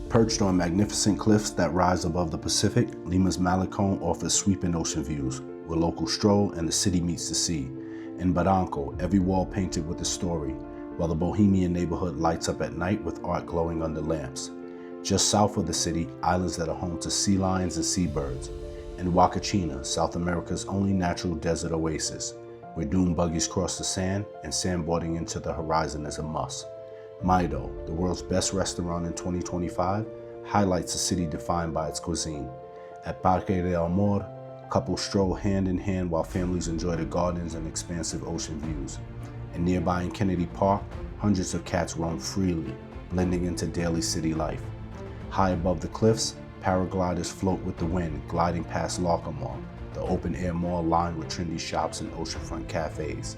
Perched on magnificent cliffs that rise above the Pacific, Lima's Malecón offers sweeping ocean views, where locals stroll and the city meets the sea. In Barranco, every wall painted with a story, while the bohemian neighborhood lights up at night with art glowing under lamps. Just south of the city, islands that are home to sea lions and seabirds. In Huacachina, South America's only natural desert oasis, where dune buggies cross the sand and sandboarding into the horizon is a must. Maido, the world's best restaurant in 2025, highlights a city defined by its cuisine. At Parque del Amor, couples stroll hand in hand while families enjoy the gardens and expansive ocean views. And nearby in Kennedy Park, hundreds of cats roam freely, blending into daily city life. High above the cliffs, paragliders float with the wind, gliding past Larcomar, the open-air mall lined with trendy shops and oceanfront cafes.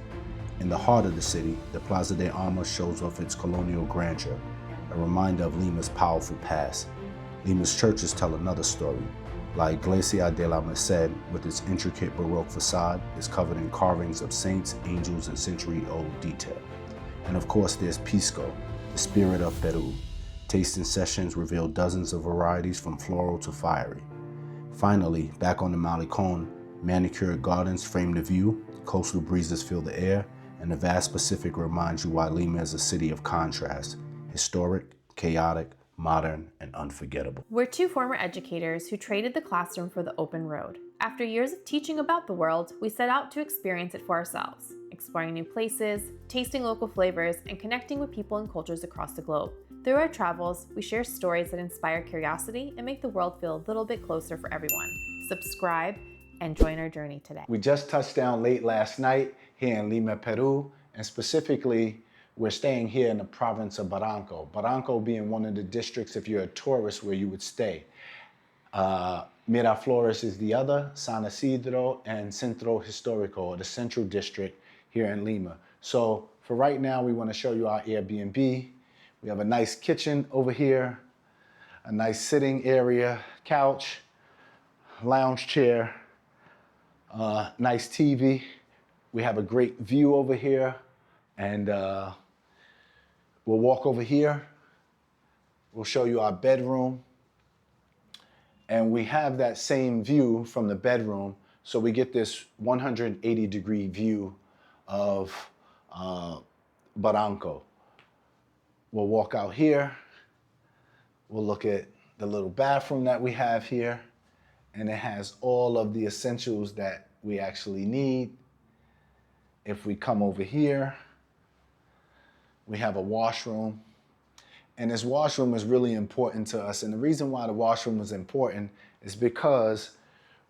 In the heart of the city, the Plaza de Armas shows off its colonial grandeur, a reminder of Lima's powerful past. Lima's churches tell another story. La Iglesia de la Merced, with its intricate Baroque facade, is covered in carvings of saints, angels, and century-old detail. And of course, there's Pisco, the spirit of Peru. Tasting sessions reveal dozens of varieties from floral to fiery. Finally, back on the Malecón, manicured gardens frame the view, coastal breezes fill the air, and the vast Pacific reminds you why Lima is a city of contrast: historic, chaotic, modern, and unforgettable. We're two former educators who traded the classroom for the open road. After years of teaching about the world, we set out to experience it for ourselves, exploring new places, tasting local flavors, and connecting with people and cultures across the globe. Through our travels, we share stories that inspire curiosity and make the world feel a little bit closer for everyone. Subscribe and join our journey today. We just touched down late last night here in Lima, Peru, and specifically, we're staying here in the province of Barranco. Barranco being one of the districts, if you're a tourist, where you would stay. Miraflores is the other, San Isidro, and Centro Histórico, or the Central District here in Lima. So for right now, we want to show you our Airbnb. We have a nice kitchen over here, a nice sitting area, couch, lounge chair, nice TV. We have a great view over here, and we'll walk over here. We'll show you our bedroom. And we have that same view from the bedroom, so we get this 180-degree view of Barranco. We'll walk out here. We'll look at the little bathroom that we have here, and it has all of the essentials that we actually need. If we come over here, we have a washroom. And this washroom is really important to us. And the reason why the washroom is important is because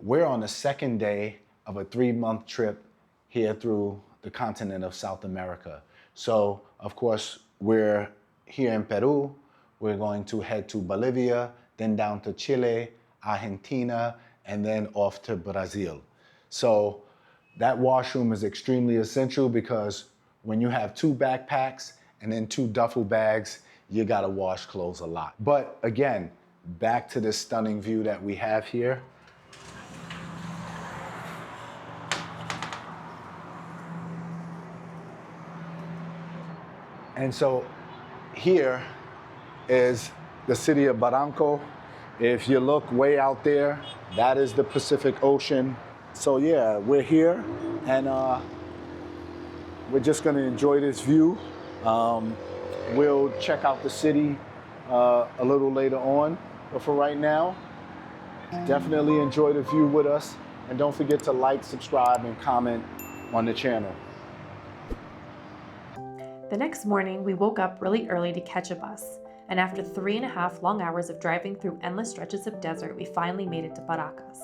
we're on the second day of a 3-month trip here through the continent of South America. So, of course, we're here in Peru. We're going to head to Bolivia, then down to Chile, Argentina, and then off to Brazil. So that washroom is extremely essential because when you have 2 backpacks and then 2 duffel bags, you gotta wash clothes a lot. But again, back to this stunning view that we have here. And so here is the city of Barranco. If you look way out there, that is the Pacific Ocean. So yeah, we're here, and we're just gonna enjoy this view. We'll check out the city a little later on, but for right now, definitely enjoy the view with us, and don't forget to like, subscribe, and comment on the channel. The next morning, we woke up really early to catch a bus, and after 3.5 long hours of driving through endless stretches of desert, we finally made it to Paracas.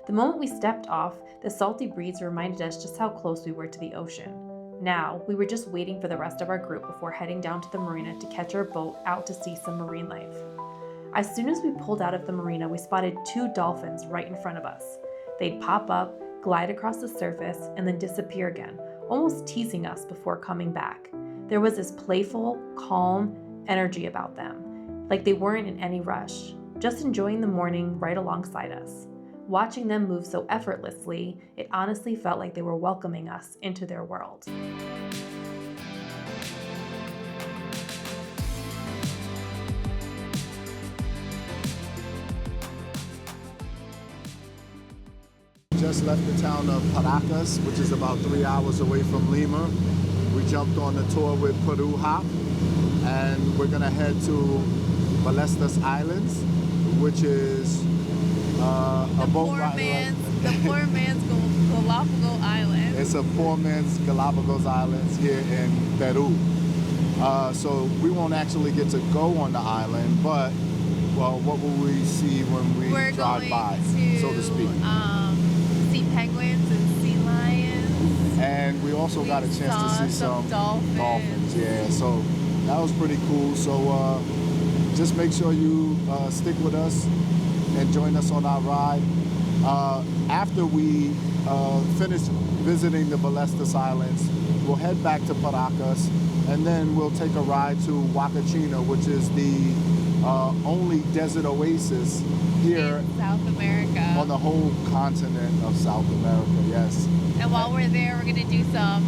The moment we stepped off, the salty breeze reminded us just how close we were to the ocean. Now, we were just waiting for the rest of our group before heading down to the marina to catch our boat out to see some marine life. As soon as we pulled out of the marina, we spotted 2 dolphins right in front of us. They'd pop up, glide across the surface, and then disappear again, almost teasing us before coming back. There was this playful, calm energy about them, like they weren't in any rush, just enjoying the morning right alongside us. Watching them move so effortlessly, it honestly felt like they were welcoming us into their world. just left the town of Paracas, which is about 3 hours away from Lima. We jumped on the tour with Peru Hop, and we're gonna head to Ballestas Islands, which is a boat ride. The poor man's Galapagos Island. It's a poor man's Galapagos Islands here in Peru. So we won't actually get to go on the island, but well, what will we see when we drive by, so to speak? See penguins and sea lions. And we also got a chance to see some dolphins. Yeah, so that was pretty cool. So just make sure you stick with us and join us on our ride. After we finish visiting the Ballestas Islands, we'll head back to Paracas, and then we'll take a ride to Huacachina, which is the only desert oasis here in South America. On the whole continent of South America, yes. And while we're there, we're going to do some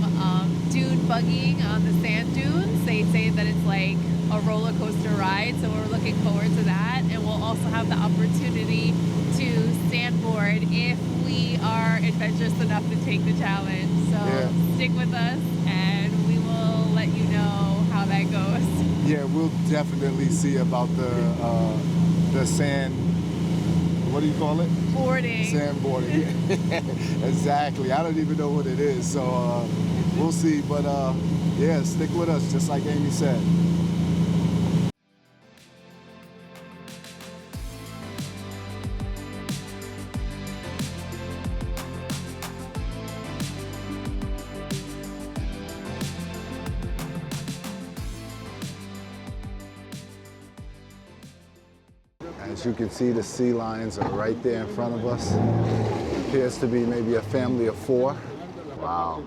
dune buggying on the sand dunes. They say that it's like a roller coaster ride, so we're looking forward to that. And we'll also have the opportunity to sandboard if we are adventurous enough to take the challenge. So stick with us, and we will let you know how that goes. Yeah, we'll definitely see about the sand. What do you call it? Boarding. Sandboarding. Exactly. I don't even know what it is, so we'll see. But yeah, stick with us, just like Amy said. As you can see, the sea lions are right there in front of us. Appears to be maybe a family of 4. Wow.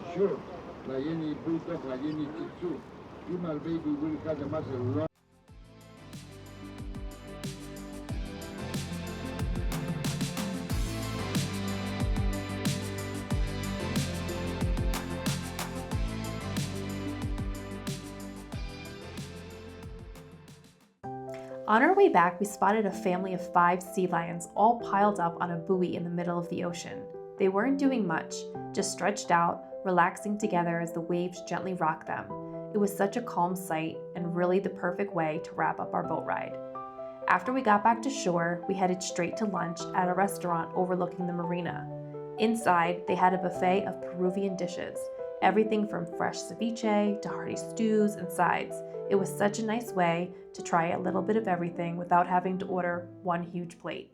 On our way back, we spotted a family of 5 sea lions all piled up on a buoy in the middle of the ocean. They weren't doing much, just stretched out, relaxing together as the waves gently rocked them. It was such a calm sight and really the perfect way to wrap up our boat ride. After we got back to shore, we headed straight to lunch at a restaurant overlooking the marina. Inside, they had a buffet of Peruvian dishes, everything from fresh ceviche to hearty stews and sides. It was such a nice way to try a little bit of everything without having to order one huge plate.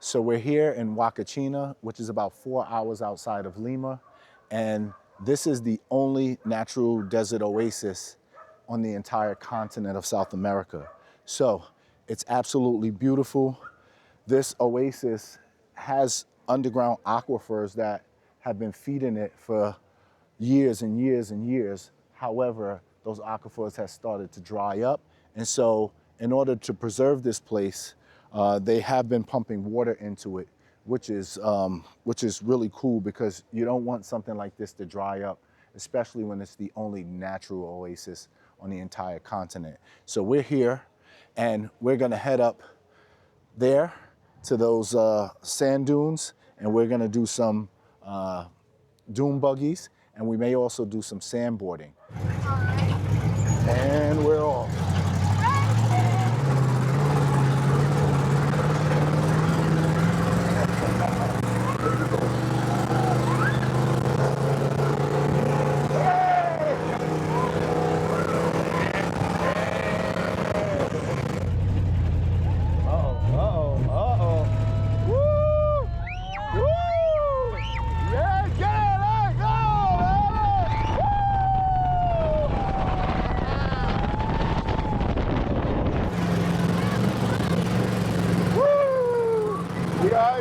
So we're here in Huacachina, which is about 4 hours outside of Lima. And this is the only natural desert oasis on the entire continent of South America. So it's absolutely beautiful. This oasis has underground aquifers that have been feeding it for years and years and years. However, those aquifers have started to dry up. And so in order to preserve this place, they have been pumping water into it, which is really cool because you don't want something like this to dry up, especially when it's the only natural oasis on the entire continent. So we're here and we're gonna head up there to those sand dunes, and we're gonna do some dune buggies, and we may also do some sandboarding. And we're off.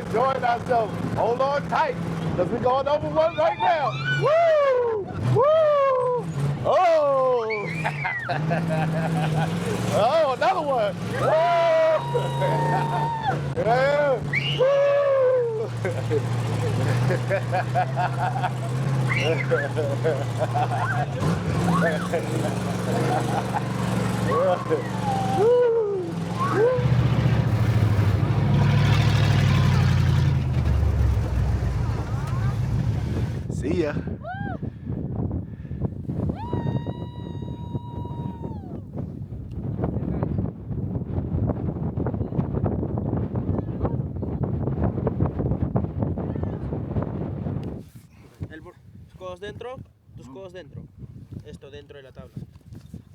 Enjoying ourselves. Hold on tight, because we're going over one right now. Woo! Woo! Oh! Oh, another one. Woo! Yeah. Woo! Woo! here. Codos dentro, tus codos dentro. Esto dentro de la tabla.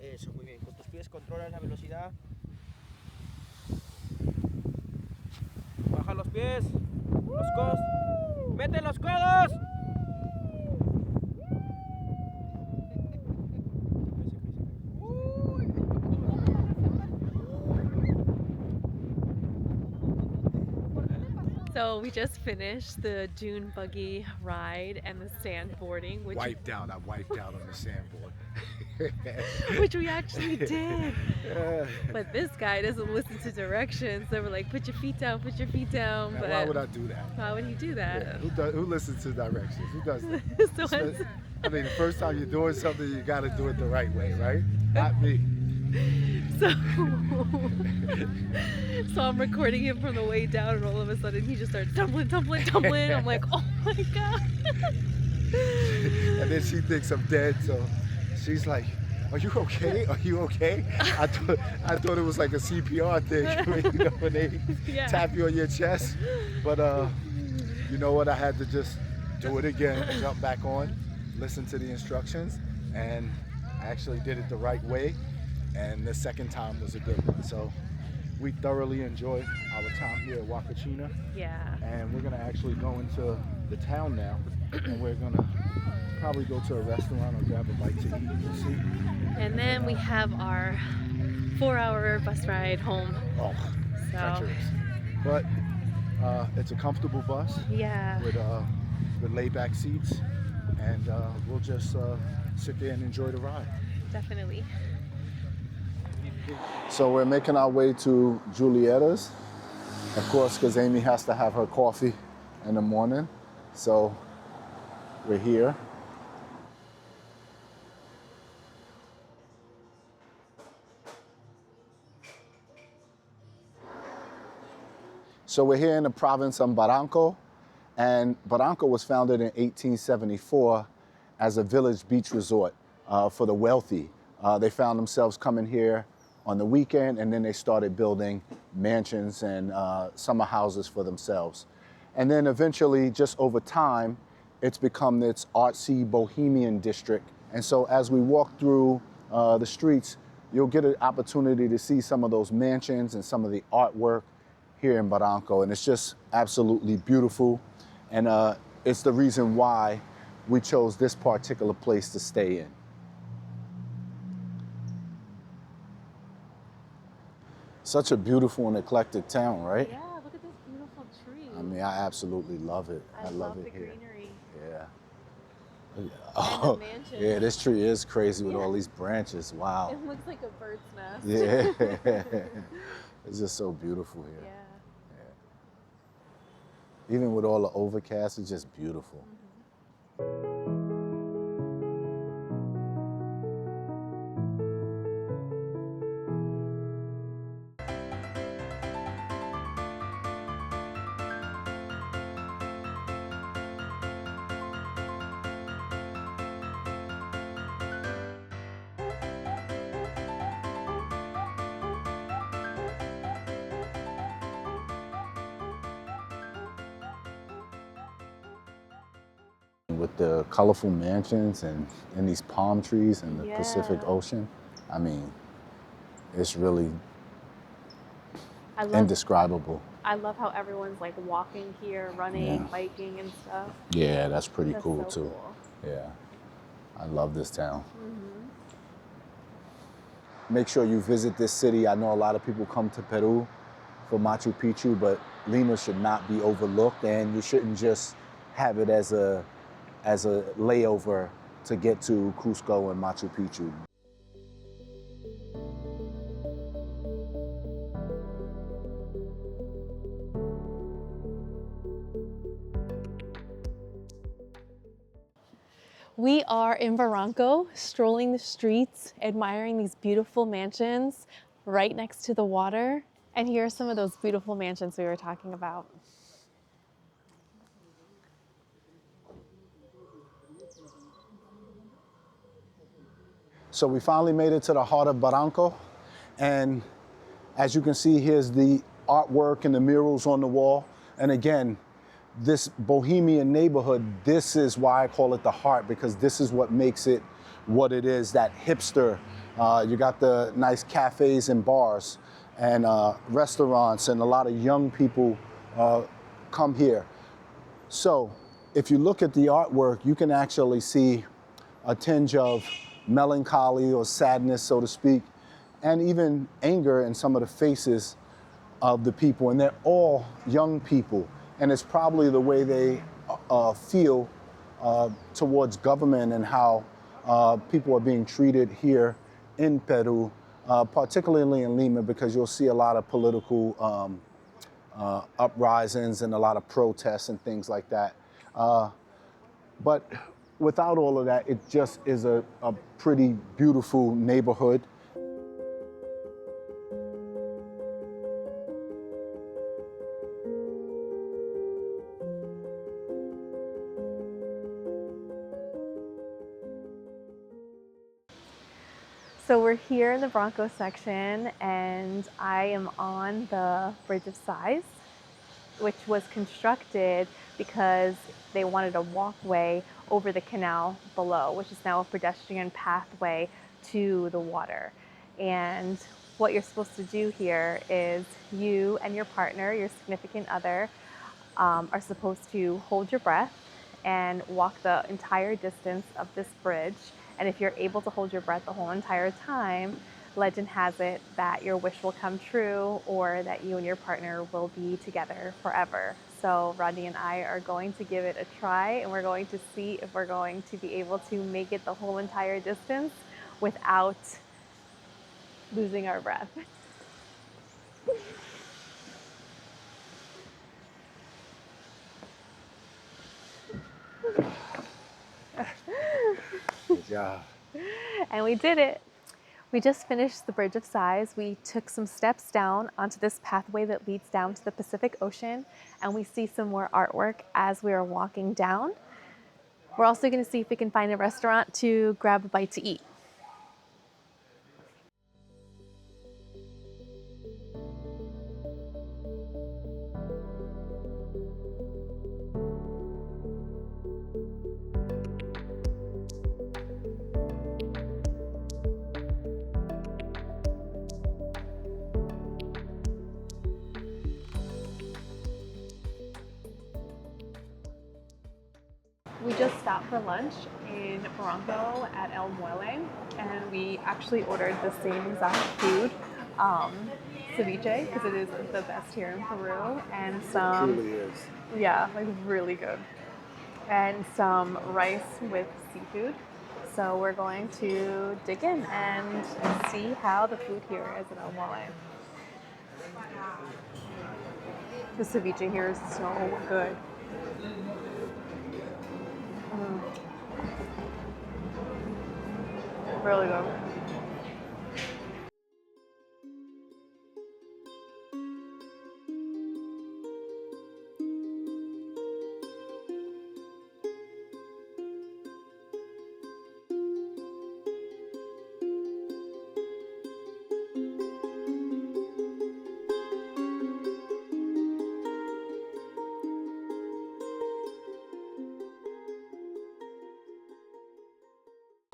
Eso, muy bien. Con tus pies controlas la velocidad. Baja los pies, los codos. ¡Mete los codos! So we just finished the dune buggy ride and the sandboarding, which I wiped out on the sandboard. which we actually did. But this guy doesn't listen to directions. They were like, put your feet down, put your feet down. Man, but why would I do that? why would he do that? Yeah, who listens to directions? Who does that? So I mean, the first time you're doing something, you got to do it the right way, right? Not me. So I'm recording him from the way down, and all of a sudden he just starts tumbling. I'm like, oh my God. And then she thinks I'm dead, so she's like, are you okay? Are you okay? I thought it was like a CPR thing, you know, when they tap you on your chest. But you know what? I had to just do it again, jump back on, listen to the instructions, and I actually did it the right way. And the second time was a good one. So we thoroughly enjoyed our time here at Huacachina. Yeah. And we're gonna actually go into the town now, and we're gonna probably go to a restaurant or grab a bite to eat. We'll see. And then we have our 4-hour bus ride home. Oh, So treacherous. But it's a comfortable bus yeah. with laid-back seats, and we'll just sit there and enjoy the ride. Definitely. So we're making our way to Julietta's, of course, because Amy has to have her coffee in the morning. So we're here. So we're here in the province of Barranco, and Barranco was founded in 1874 as a village beach resort for the wealthy. They found themselves coming here on the weekend, and then they started building mansions and summer houses for themselves. And then eventually, just over time, it's become this artsy bohemian district. And so as we walk through the streets, you'll get an opportunity to see some of those mansions and some of the artwork here in Barranco. And it's just absolutely beautiful. And it's the reason why we chose this particular place to stay in. Such a beautiful and eclectic town, right? Yeah, look at this beautiful tree. I mean, I absolutely love it. I love it the here. greenery. Yeah. And Oh, the mansion. yeah, this tree is crazy with all these branches. Wow. It looks like a bird's nest. Yeah. It's just so beautiful here. Yeah. Even with all the overcast, it's just beautiful. With the colorful mansions and these palm trees and the Pacific Ocean, I mean, it's really indescribable. I love how everyone's like walking here, running, biking and stuff. Yeah, that's pretty That's cool so too. cool. Yeah, I love this town. Make sure you visit this city. I know a lot of people come to Peru for Machu Picchu, but Lima should not be overlooked, and you shouldn't just have it as a layover to get to Cusco and Machu Picchu. We are in Barranco, strolling the streets, admiring these beautiful mansions right next to the water. And here are some of those beautiful mansions we were talking about. So we finally made it to the heart of Barranco. And as you can see, here's the artwork and the murals on the wall. And again, this bohemian neighborhood, this is why I call it the heart, because this is what makes it what it is, that hipster. You got the nice cafes and bars and restaurants, and a lot of young people come here. So if you look at the artwork, you can actually see a tinge of melancholy or sadness, so to speak, and even anger in some of the faces of the people. And they're all young people. And it's probably the way they feel towards government and how people are being treated here in Peru, particularly in Lima, because you'll see a lot of political uprisings and a lot of protests and things like that. But without all of that, it just is a pretty beautiful neighborhood. So we're here in the Barranco section, and I am on the Bridge of Sighs, which was constructed because they wanted a walkway over the canal below, which is now a pedestrian pathway to the water. And what you're supposed to do here is you and your partner, your significant other, are supposed to hold your breath and walk the entire distance of this bridge. And if you're able to hold your breath the whole entire time, legend has it that your wish will come true, or that you and your partner will be together forever. So Rodney and I are going to give it a try, and we're going to see if we're going to be able to make it the whole entire distance without losing our breath. Good job. And we did it. We just finished the Bridge of Sighs. We took some steps down onto this pathway that leads down to the Pacific Ocean, and we see some more artwork as we are walking down. We're also going to see if we can find a restaurant to grab a bite to eat. We just stopped for lunch in Barranco at El Muelle, and we actually ordered the same exact food, ceviche, because it is the best here in Peru, and some, It truly is. yeah, like really good, and some rice with seafood. So we're going to dig in and see how the food here is in El Muelle. The ceviche here is so good. Really good.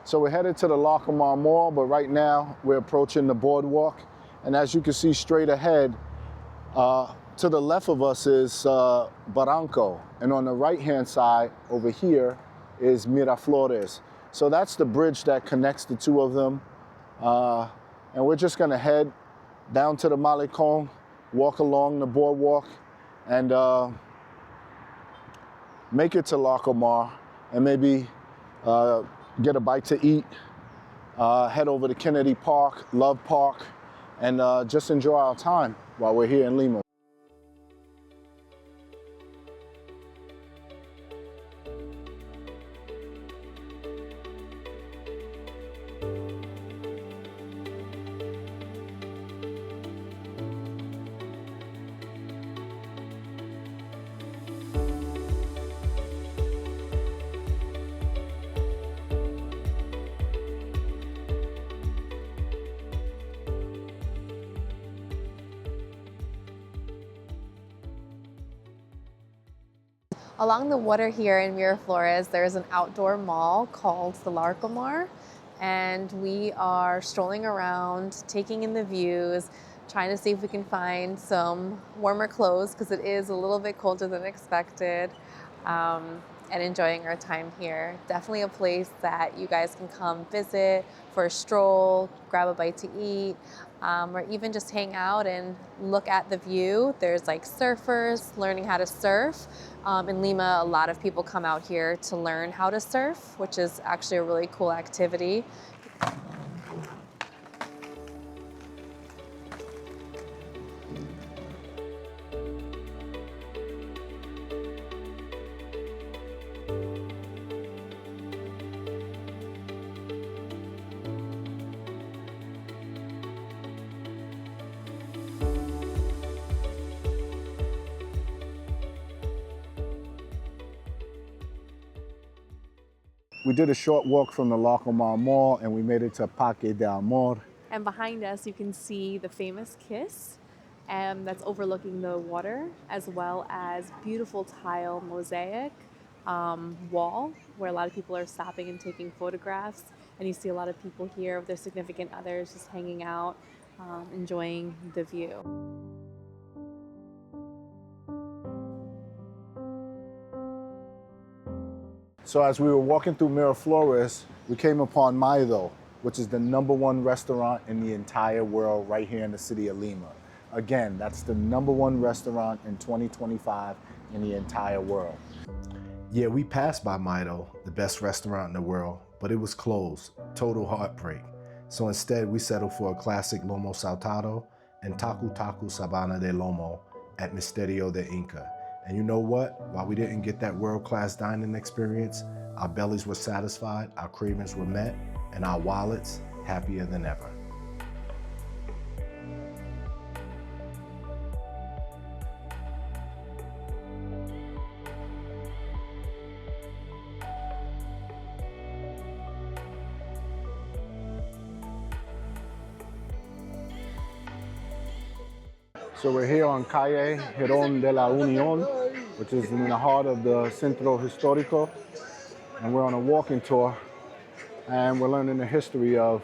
So we're headed to the Larcomar Mall, but right now we're approaching the boardwalk. And as you can see straight ahead, to the left of us is Barranco. And on the right-hand side over here is Miraflores. So that's the bridge that connects the two of them. And we're just gonna head down to the Malecón, walk along the boardwalk, and make it to Larcomar, and maybe get a bite to eat, head over to Kennedy Park, Love Park, and just enjoy our time while we're here in Lima. Along the water here in Miraflores, there's an outdoor mall called the Larcomar, and we are strolling around, taking in the views, trying to see if we can find some warmer clothes because it is a little bit colder than expected, and enjoying our time here. Definitely a place that you guys can come visit for a stroll, grab a bite to eat, or even just hang out and look at the view. There's like surfers learning how to surf. In Lima, a lot of people come out here to learn how to surf, which is actually a really cool activity. We did a short walk from the Larcomar Mall and we made it to Parque del Amor. And behind us, you can see the famous Kiss that's overlooking the water, as well as beautiful tile mosaic wall where a lot of people are stopping and taking photographs. And you see a lot of people here with their significant others just hanging out, enjoying the view. So as we were walking through Miraflores, we came upon Maido, which is the #1 restaurant in the entire world right here in the city of Lima. Again, that's the #1 restaurant in 2025 in the entire world. Yeah, we passed by Maido, the best restaurant in the world, but it was closed. Total heartbreak. So instead, we settled for a classic lomo saltado and tacu tacu sabana de lomo at Misterio de Inka. And you know what? While we didn't get that world-class dining experience, our bellies were satisfied, our cravings were met, and our wallets happier than ever. So we're here on Calle Girón de la Unión, which is in the heart of the Centro Histórico. And we're on a walking tour and we're learning the history of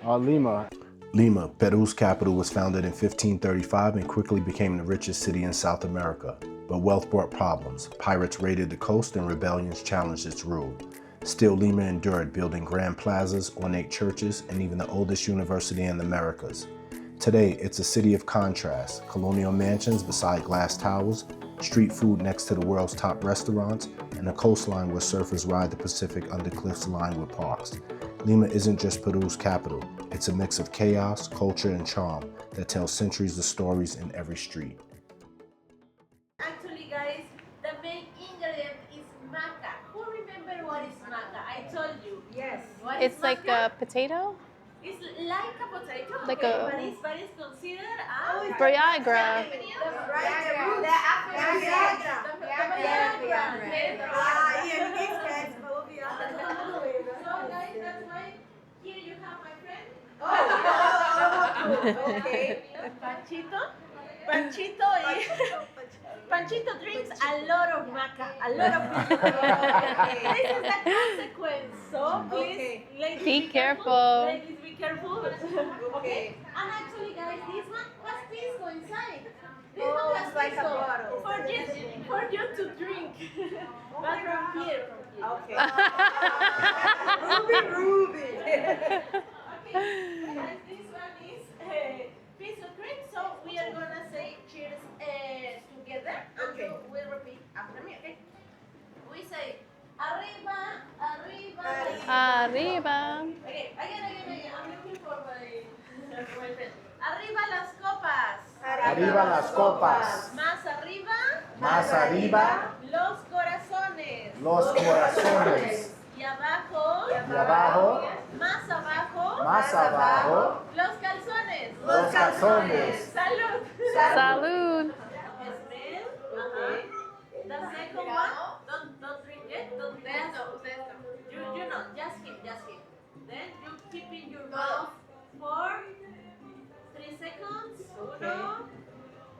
Lima. Lima, Peru's capital, was founded in 1535 and quickly became the richest city in South America. But wealth brought problems. Pirates raided the coast and rebellions challenged its rule. Still, Lima endured, building grand plazas, ornate churches, and even the oldest university in the Americas. Today, it's a city of contrast: colonial mansions beside glass towers, street food next to the world's top restaurants, and a coastline where surfers ride the Pacific under cliffs lined with parks. Lima isn't just Peru's capital. It's a mix of chaos, culture, and charm that tells centuries of stories in every street. Actually, guys, the main ingredient is maca. Who remember what is maca? I told you. Yes. What It's is like maca? a potato? It's like a potato, Like okay, a- but it's considered Viagra. The So guys, that's why here you have my friend. Okay. Panchito. Panchito drinks a lot of maca, a lot of This is the consequence. So please, ladies, Be careful. Ladies, be careful. Okay. And actually, guys, this one has Pisco inside. This one has like a Pisco bottle. for you to drink. But from here. Okay. Ruby. Okay. Guys, this one is Pisco cream. So we are gonna say cheers together, and you will repeat after me. Okay. We say arriba, arriba. Arriba. Okay, again. I'm looking for my friend. Arriba las copas. Arriba las copas. Más arriba. Más arriba. Los corazones. Los corazones. Y abajo. Y abajo. Más abajo. Más abajo. Los calzones. Los calzones. Salud. Salud. Smell. Okay. The second one. Don't drink it. Don't drink it. You know, just him. Then you keep in your mouth for 3 seconds. Uno,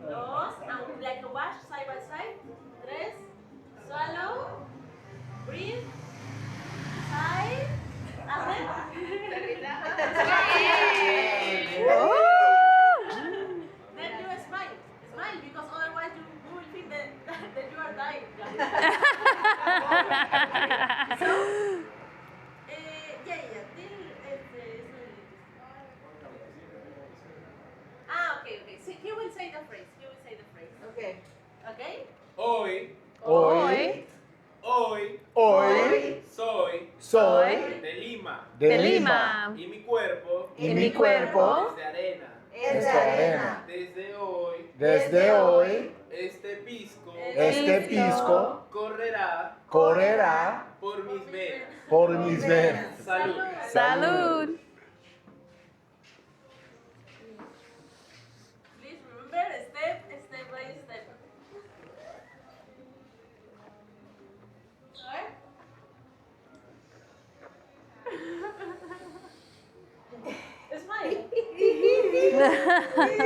dos, and like a wash side by side. Tres, Hoy, Hoy, hoy, hoy, soy soy de Lima. de Lima. Y mi cuerpo Y mi cuerpo es de arena. es de arena. Desde hoy, Desde hoy, este pisco correrá por mis venas. por mis venas. Salud. Salud. Please remember, step by step. Alright? Smile. Smile.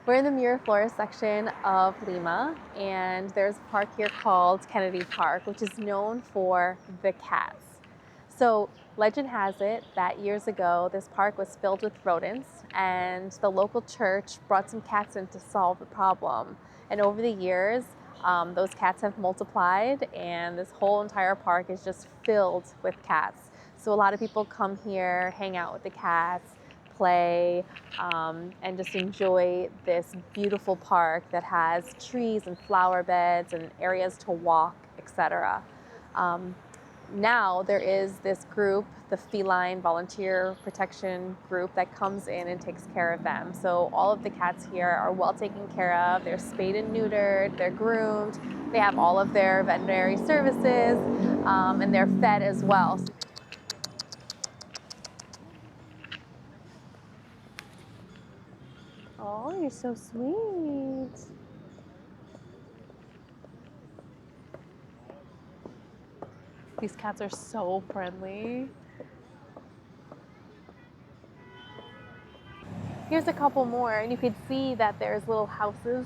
We're in the Miraflores section of Lima, and there's a park here called Kennedy Park, which is known for the cats. So legend has it that years ago, this park was filled with rodents, and the local church brought some cats in to solve the problem. And over the years, those cats have multiplied, and this whole entire park is just filled with cats. So a lot of people come here, hang out with the cats, play, and just enjoy this beautiful park that has trees and flower beds and areas to walk, etc. Now there is this group, the Feline Volunteer Protection Group, that comes in and takes care of them. So all of the cats here are well taken care of. They're spayed and neutered, they're groomed, they have all of their veterinary services, and they're fed as well. Oh, you're so sweet. These cats are so friendly. Here's a couple more, and you could see that there's little houses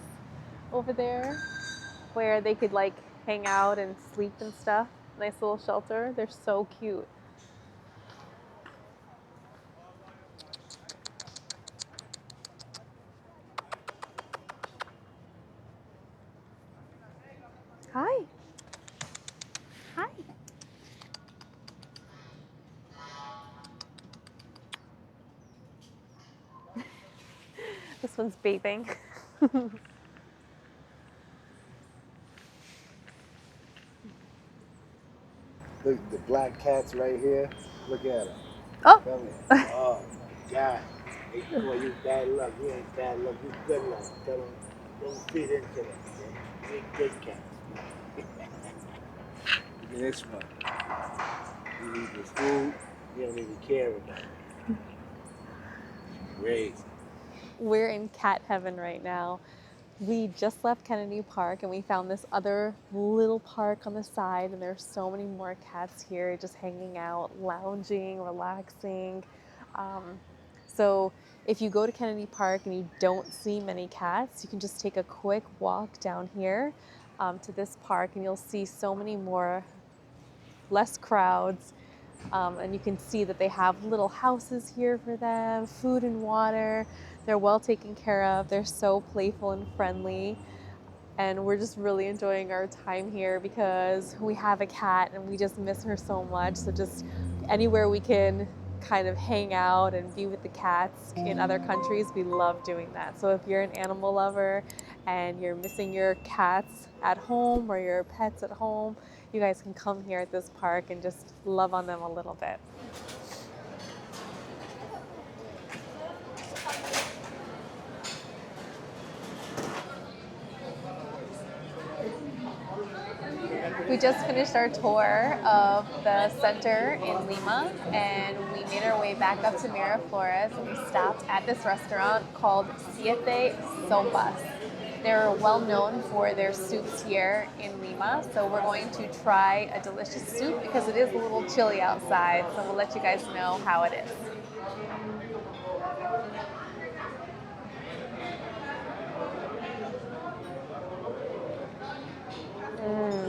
over there where they could like hang out and sleep and stuff. Nice little shelter. They're so cute. Hi. Hi. This one's bathing. Look, the black cats right here. Look at them. Oh. Come here. Oh, my God. Hey, boy, you bad luck. You ain't bad luck. You good luck. Tell them, don't feed into them. You ain't good cats. Look at this one. He eats his food. You don't even care about it. Crazy. We're in cat heaven right now. We just left Kennedy Park and we found this other little park on the side, and there's so many more cats here just hanging out, lounging, relaxing. So if you go to Kennedy Park and you don't see many cats, you can just take a quick walk down here to this park and you'll see so many more, less crowds. And you can see that they have little houses here for them, food and water. They're well taken care of. They're so playful and friendly. And we're just really enjoying our time here because we have a cat and we just miss her so much. So just anywhere we can kind of hang out and be with the cats in other countries, we love doing that. So if you're an animal lover and you're missing your cats at home or your pets at home, you guys can come here at this park and just love on them a little bit. We just finished our tour of the center in Lima, and we made our way back up to Miraflores, and we stopped at this restaurant called Siete Sopas. They're well known for their soups here in Lima, so we're going to try a delicious soup because it is a little chilly outside, so we'll let you guys know how it is.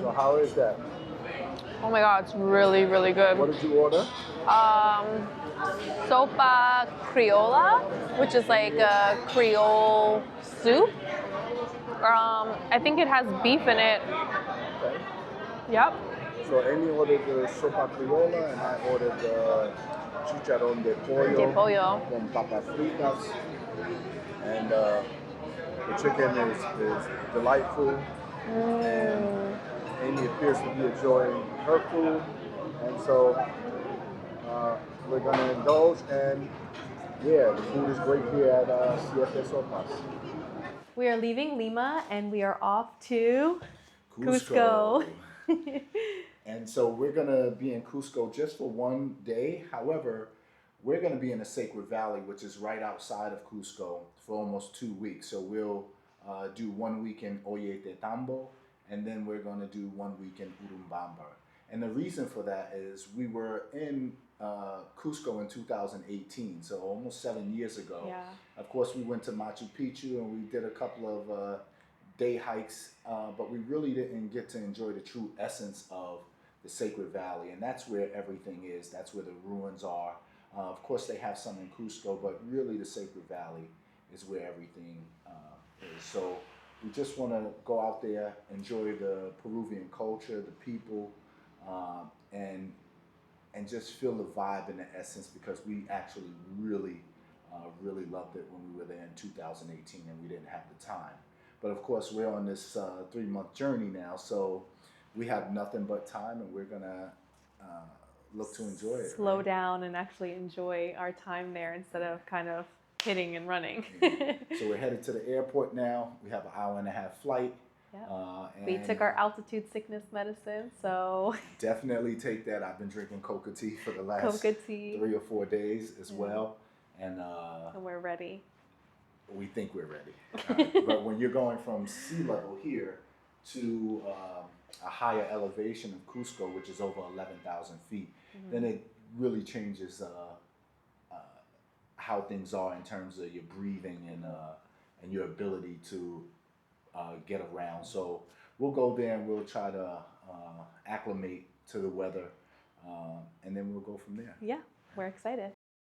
So how is that? Oh my god, it's really, really good. What did you order? Sopa criolla, which is like a Creole soup. I think it has beef in it. Okay. Yep. So Amy ordered the sopa criolla and I ordered the chicharrón de pollo, con papas fritas. And the chicken is delightful. And Amy appears to be enjoying her food. And so we're going to indulge, and yeah, the food is great here at Siete Sopas. We are leaving Lima and we are off to Cusco. And so we're going to be in Cusco just for one day. However, we're going to be in the Sacred Valley, which is right outside of Cusco, for almost 2 weeks. So we'll do 1 week in Ollantaytambo, and then we're going to do 1 week in Urubamba. And the reason for that is we were in Cusco in 2018, so almost 7 years ago. Yeah. Of course, we went to Machu Picchu and we did a couple of day hikes, but we really didn't get to enjoy the true essence of the Sacred Valley, and that's where everything is. That's where the ruins are. Of course, they have some in Cusco, but really the Sacred Valley is where everything is. So we just want to go out there, enjoy the Peruvian culture, the people, and just feel the vibe and the essence, because we actually really loved it when we were there in 2018 and we didn't have the time. But of course, we're on this 3-month journey now, so we have nothing but time, and we're gonna look to enjoy it. Slow down and actually enjoy our time there instead of kind of hitting and running. Yeah. So we're headed to the airport now. We have an 1.5-hour flight. Yeah. We took our altitude sickness medicine, so definitely take that. I've been drinking coca tea for the last 3 or 4 days as well, and we're ready. We think we're ready. But when you're going from sea level here to a higher elevation of Cusco, which is over 11,000 feet, then it really changes how things are in terms of your breathing and your ability to get around. So we'll go there and we'll try to acclimate to the weather, and then we'll go from there. Yeah, we're excited.